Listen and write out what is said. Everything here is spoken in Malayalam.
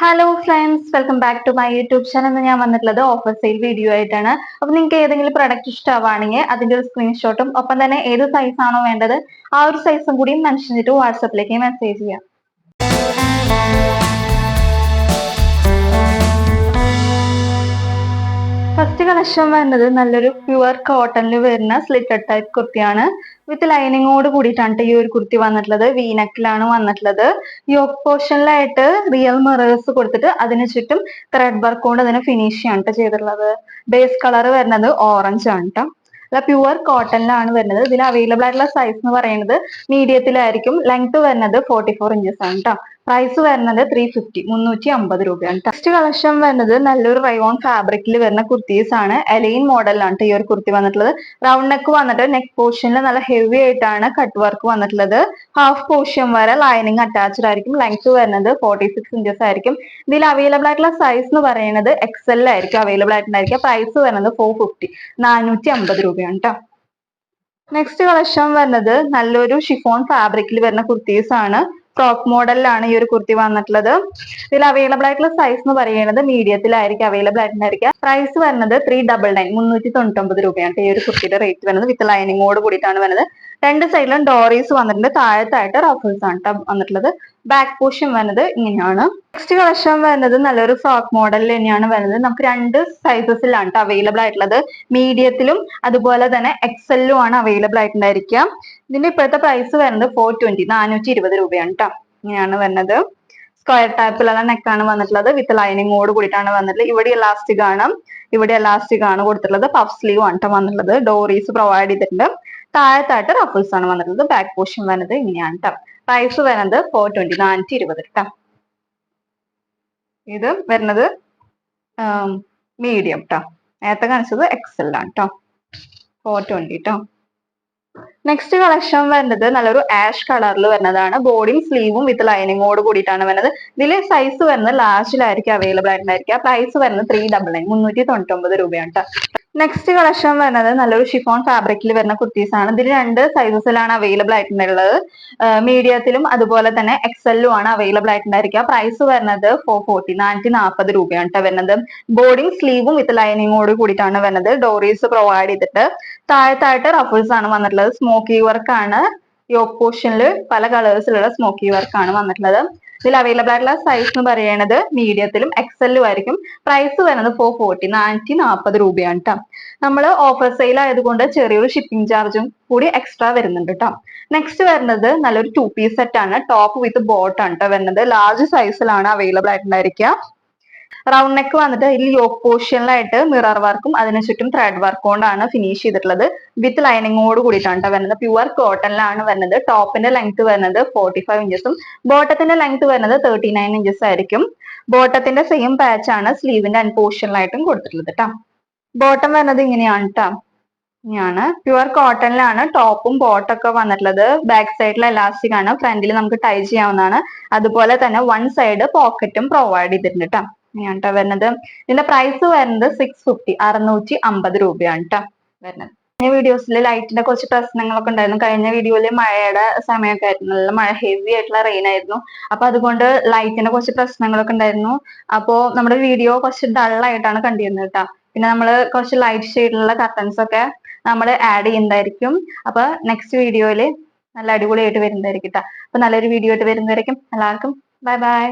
Hello friends, welcome back to my YouTube channel. എന്ന് ഞാൻ വന്നിട്ടുള്ളത് ഓഫർ സെയിൽ വീഡിയോ ആയിട്ടാണ്. അപ്പൊ നിങ്ങൾക്ക് ഏതെങ്കിലും പ്രൊഡക്റ്റ് ഇഷ്ടമാണെങ്കിൽ അതിന്റെ ഒരു സ്ക്രീൻഷോട്ടും ഒപ്പം തന്നെ ഏത് സൈസ് ആണോ വേണ്ടത് ആ ഒരു സൈസും കൂടി മെൻഷൻ ചെയ്തിട്ട് വാട്സപ്പിലേക്ക് മെസ്സേജ് ചെയ്യാം. ഫസ്റ്റ് കളക്ഷൻ വരുന്നത് നല്ലൊരു പ്യുവർ കോട്ടണിൽ വരുന്ന സ്ലിറ്റഡ് ടൈപ്പ് കുർത്തിയാണ്. വിത്ത് ലൈനിങ്ങോട് കൂടിയിട്ടാണ് ഈ ഒരു കുർത്തി വന്നിട്ടുള്ളത്. വീനെക്കിലാണ് വന്നിട്ടുള്ളത്. യോക്ക് പോർഷനിലായിട്ട് റിയൽ മിറേഴ്സ് കൊടുത്തിട്ട് അതിന് ചുറ്റും ത്രെഡ് വർക്ക് കൊണ്ട് അതിനെ ഫിനിഷ് ചെയ്യാണ് ചെയ്തിട്ടുള്ളത്. ബേസ് കളർ വരുന്നത് ഓറഞ്ച് ആണ് കേട്ടോ. അല്ല, പ്യുവർ കോട്ടണിലാണ് വരുന്നത്. ഇതിൽ അവൈലബിൾ ആയിട്ടുള്ള സൈസ് എന്ന് പറയുന്നത് മീഡിയത്തിലായിരിക്കും. ലെങ്ത് വരുന്നത് 44 ഇഞ്ചസ് ആണ് കേട്ടോ. പ്രൈസ് വരുന്നത് 350 രൂപയാണ്. നെക്സ്റ്റ് കളക്ഷൻ വരുന്നത് നല്ലൊരു റയോൺ ഫാബ്രിക്കിൽ വരുന്ന കുർത്തീസ് ആണ്. എലൈൻ മോഡലിലാണ് ഈ ഒരു കുർത്തി വന്നിട്ടുള്ളത്. റൗണ്ട് നെക്ക് വന്നിട്ട് നെക്ക് പോർഷനിൽ നല്ല ഹെവി ആയിട്ടാണ് കട്ട് വർക്ക് വന്നിട്ടുള്ളത്. ഹാഫ് പോർഷൻ വരെ ലൈനിങ് അറ്റാച്ച്ഡ് ആയിരിക്കും. ലെങ്ത് വരുന്നത് 46 ഇഞ്ചസ് ആയിരിക്കും. ഇതിൽ അവൈലബിൾ ആയിട്ടുള്ള സൈസ് എന്ന് പറയുന്നത് എക്സൽ ആയിരിക്കും അവൈലബിൾ ആയിട്ടുണ്ടായിരിക്കുക. പ്രൈസ് വരുന്നത് 450 രൂപയാണ് കേട്ടോ. നെക്സ്റ്റ് കളക്ഷൻ വരുന്നത് നല്ലൊരു ഷിഫോൺ ഫാബ്രിക്കിൽ വരുന്ന കുർത്തീസ് ആണ്. ഫ്രോക്ക് മോഡലിലാണ് ഈ ഒരു കുർത്തി വന്നിട്ടുള്ളത്. ഇതിൽ അവൈലബിൾ ആയിട്ടുള്ള സൈസ് എന്ന് പറയുന്നത് മീഡിയത്തിലായിരിക്കും അവൈലബിൾ ആയിട്ടുണ്ടായിരിക്കുക. പ്രൈസ് വരുന്നത് 399 രൂപയാണ് ഈ ഒരു കുർത്തിയുടെ റേറ്റ് വരുന്നത്. വിത്ത് ലൈനിങ്ങോട് കൂടിയിട്ടാണ് വരുന്നത്. രണ്ട് സൈഡിലും ഡോറീസ് വന്നിട്ടുണ്ട്. താഴത്തായിട്ട് റഫിൾസ് ആണ് വന്നിട്ടുള്ളത്. ബാക്ക് പോർഷൻ വരുന്നത് ഇങ്ങനെയാണ്. നെക്സ്റ്റ് കളക്ഷൻ വരുന്നത് നല്ലൊരു ഫ്രോക്ക് മോഡലിൽ തന്നെയാണ് വരുന്നത്. നമുക്ക് രണ്ട് സൈസസിലാണ് അവൈലബിൾ ആയിട്ടുള്ളത്. മീഡിയത്തിലും അതുപോലെ തന്നെ എക്സലിലും ആണ് അവൈലബിൾ ആയിട്ടുണ്ടായിരിക്കുക. ഇതിന്റെ ഇപ്പോഴത്തെ പ്രൈസ് വരുന്നത് 420 രൂപയാണ് കേട്ടോ. ഇങ്ങനെയാണ് വരുന്നത്. സ്ക്വയർ ടൈപ്പിലുള്ള നെക്കാണ് വന്നിട്ടുള്ളത്. വിത്ത് ലൈനിങ്ങോട് കൂടിയിട്ടാണ് വന്നിട്ടുള്ളത്. ഇവിടെ ഇലാസ്റ്റിക് ആണ്, ഇവിടെ ഇലാസ്റ്റിക് ആണ് കൊടുത്തിട്ടുള്ളത്. പഫ് സ്ലീവ് ആണ് വന്നിട്ടുള്ളത്. ഡോറീസ് പ്രൊവൈഡ് ചെയ്തിട്ടുണ്ട്. താഴത്തായിട്ട് റഫിൾസ് ആണ് വന്നിട്ടുള്ളത്. ബാക്ക് പോർഷൻ വരുന്നത് ഇങ്ങനെയാണ് കേട്ടോ. പ്രൈസ് വരുന്നത് 420 കേട്ടോ. ഇത് വരുന്നത് മീഡിയം കേട്ടോ. നേരത്തെ കാണിച്ചത് എക്സൽ ആണ് കേട്ടോ. 420 കേട്ടോ. നെക്സ്റ്റ് കളക്ഷൻ വരുന്നത് നല്ലൊരു ആഷ് കളറിൽ വരുന്നതാണ്. ബോഡിയും സ്ലീവും വിത്ത് ലൈനിങ്ങോട് കൂടിയിട്ടാണ് വരുന്നത്. ഇതിൽ സൈസ് വരുന്നത് ലാർജിലായിരിക്കും അവൈലബിൾ ആയിട്ടുണ്ടായിരിക്കുക. പ്രൈസ് വരുന്നത് 399 രൂപയാണ് കേട്ടോ. നെക്സ്റ്റ് കളക്ഷൻ വരുന്നത് നല്ലൊരു ഷിഫോൺ ഫാബ്രിക്കിൽ വരുന്ന കുർത്തീസ് ആണ്. ഇതിൽ രണ്ട് സൈസസിലാണ് അവൈലബിൾ ആയിട്ടുള്ളത്. മീഡിയത്തിലും അതുപോലെ തന്നെ എക്സലിലും ആണ് അവൈലബിൾ ആയിട്ടുണ്ടായിരിക്കുക. പ്രൈസ് വരുന്നത് 440 രൂപയാണ് കേട്ടോ വരുന്നത്. ബോഡിയും സ്ലീവും വിത്ത് ലൈനിങ്ങോട് കൂടിയിട്ടാണ് വരുന്നത്. ഡോറീസ് പ്രൊവൈഡ് ചെയ്തിട്ട് താഴത്തായിട്ട് റഫിൾസ് ആണ് വന്നിട്ടുള്ളത്. സ്മോക്കി വർക്ക് ആണ്. യോക്ക് പോർഷനിൽ പല കളേഴ്സിലുള്ള സ്മോക്കി വർക്ക് ആണ് വന്നിട്ടുള്ളത്. ഇതിൽ അവൈലബിൾ ആയിട്ടുള്ള സൈസ് എന്ന് പറയുന്നത് മീഡിയത്തിലും എക്സലിലും ആയിരിക്കും. പ്രൈസ് വരുന്നത് 440 രൂപയാണ് കേട്ടോ. നമ്മൾ ഓഫർ സെയിൽ ആയതുകൊണ്ട് ചെറിയൊരു ഷിപ്പിംഗ് ചാർജും കൂടി എക്സ്ട്രാ വരുന്നുണ്ട് കേട്ടോ. നെക്സ്റ്റ് വരുന്നത് നല്ലൊരു 2 പീസ് സെറ്റ് ആണ്. ടോപ്പ് വിത്ത് ബോട്ട് ആണ് കേട്ടോ വരുന്നത്. ലാർജ് സൈസിലാണ് അവൈലബിൾ ആയിട്ടുണ്ടായിരിക്കുക. റൗണ്ട് നെക്ക് വന്നിട്ട് ഇതിൽ യോക്ക് പോർഷനിലായിട്ട് മിറർ വർക്കും അതിന് ചുറ്റും ത്രെഡ് വർക്ക് കൊണ്ടാണ് ഫിനിഷ് ചെയ്തിട്ടുള്ളത്. വിത്ത് ലൈനിങ്ങോട് കൂടിയിട്ടാണ് വരുന്നത്. പ്യുവർ കോട്ടണിലാണ് വരുന്നത്. ടോപ്പിന്റെ ലെങ്ത് വരുന്നത് 45 ഇഞ്ചസും ബോട്ടത്തിന്റെ ലെങ്ത് വരുന്നത് 39 ഇഞ്ചസ് ആയിരിക്കും. ബോട്ടത്തിന്റെ സെയിം പാച്ച് ആണ് സ്ലീവിന്റെ അൺ പോർഷനിലായിട്ടും കൊടുത്തിട്ടുള്ളത് കേട്ടോ. ബോട്ടം വരുന്നത് ഇങ്ങനെയാണ് കേട്ടോ. ഇങ്ങനെയാണ്. പ്യുവർ കോട്ടണിലാണ് ടോപ്പും ബോട്ടൊക്കെ വന്നിട്ടുള്ളത്. ബാക്ക് സൈഡിൽ എലാസ്റ്റിക് ആണ്. ഫ്രണ്ടിൽ നമുക്ക് ടൈ ചെയ്യാവുന്നതാണ്. അതുപോലെ തന്നെ വൺ സൈഡ് പോക്കറ്റും പ്രൊവൈഡ് ചെയ്തിട്ടുണ്ട് കേട്ടോ. ഇങ്ങനെയാണ് കേട്ടോ വരുന്നത്. ഇതിന്റെ പ്രൈസ് വരുന്നത് 650 രൂപയാണ് കേട്ടോ വരുന്നത്. കഴിഞ്ഞ വീഡിയോസിൽ ലൈറ്റിന്റെ കുറച്ച് പ്രശ്നങ്ങളൊക്കെ ഉണ്ടായിരുന്നു. കഴിഞ്ഞ വീഡിയോയിൽ മഴയുടെ സമയമൊക്കെ ആയിരുന്നു. നല്ല മഴ, ഹെവി ആയിട്ടുള്ള റെയിൻ ആയിരുന്നു. അപ്പൊ അതുകൊണ്ട് ലൈറ്റിന്റെ കുറച്ച് പ്രശ്നങ്ങളൊക്കെ ഉണ്ടായിരുന്നു. അപ്പോ നമ്മുടെ വീഡിയോ കുറച്ച് ഡൾ ആയിട്ടാണ് കണ്ടിരുന്നത് കേട്ടോ. പിന്നെ നമ്മൾ കുറച്ച് ലൈറ്റ് ഷെയ്ഡിലുള്ള കർട്ടൻസ് ഒക്കെ നമ്മൾ ആഡ് ചെയ്യുന്നതായിരിക്കും. അപ്പൊ നെക്സ്റ്റ് വീഡിയോയിൽ നല്ല അടിപൊളിയായിട്ട് വരുന്നതായിരിക്കും കേട്ടോ. അപ്പൊ നല്ലൊരു വീഡിയോ ആയിട്ട് വരുന്നതായിരിക്കും. എല്ലാവർക്കും ബൈ ബൈ.